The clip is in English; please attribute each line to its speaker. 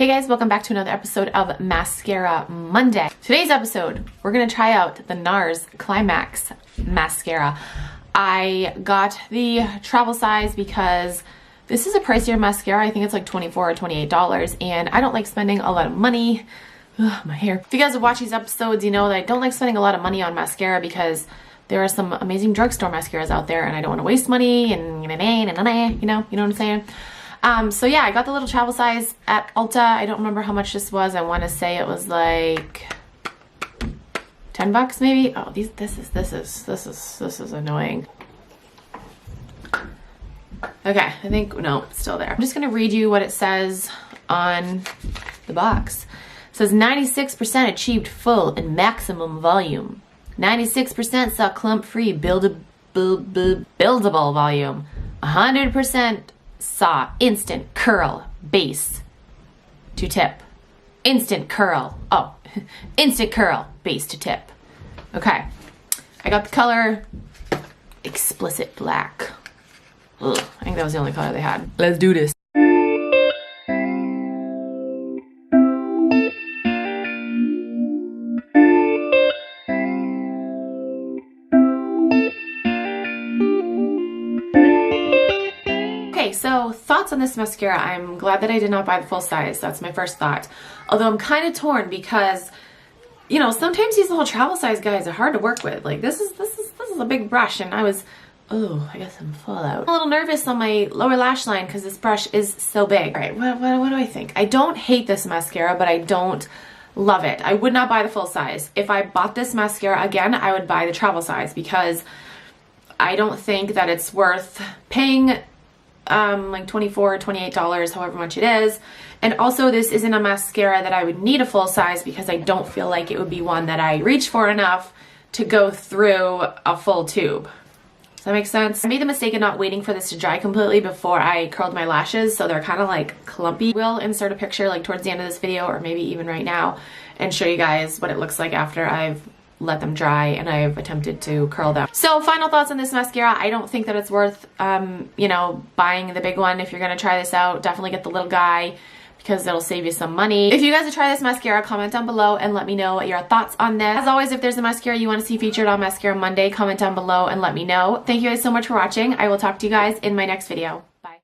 Speaker 1: Hey guys, welcome back to another episode of Mascara Monday. Today's episode, we're gonna try out the NARS Climax mascara. I got the travel size because this is a pricier mascara. I think it's like $24 or $28, and I don't like spending a lot of money. Ugh, my hair. If you guys have watched these episodes, you know that I don't like spending a lot of money on mascara because there are some amazing drugstore mascaras out there, and I don't want to waste money, and you know what I'm saying? So yeah, I got the little travel size at Ulta. I don't remember how much this was. I want to say it was like 10 bucks maybe. Oh, this is annoying. Okay, I think, no, it's still there. I'm just gonna read you what it says on the box. It says 96% achieved full and maximum volume. 96% saw clump-free buildable volume. 100% saw instant curl base to tip. Instant curl. Oh, instant curl base to tip. Okay. I got the color explicit black. Ugh, I think that was the only color they had. Let's do this. So thoughts on this mascara. I'm glad that I did not buy the full size. That's my first thought. Although I'm kind of torn because, you know, sometimes these little travel size guys are hard to work with. Like this is a big brush, and I was, oh, I guess I'm full out. I'm a little nervous on my lower lash line because this brush is so big. All right, what do I think? I don't hate this mascara, but I don't love it. I would not buy the full size. If I bought this mascara again, I would buy the travel size because I don't think that it's worth paying like $24 or $28, however much it is. And also, this isn't a mascara that I would need a full size because I don't feel like it would be one that I reach for enough to go through a full tube. Does that make sense? I made the mistake of not waiting for this to dry completely before I curled my lashes, so they're kind of like clumpy. We'll insert a picture like towards the end of this video, or maybe even right now, and show you guys what it looks like after I've let them dry and I've attempted to curl them. So final thoughts on this mascara. I don't think that it's worth, you know, buying the big one. If you're gonna try this out, definitely get the little guy because it'll save you some money. If you guys have tried this mascara, comment down below and let me know what your thoughts on this. As always, if there's a mascara you want to see featured on Mascara Monday, comment down below and let me know. Thank you guys so much for watching. I will talk to you guys in my next video.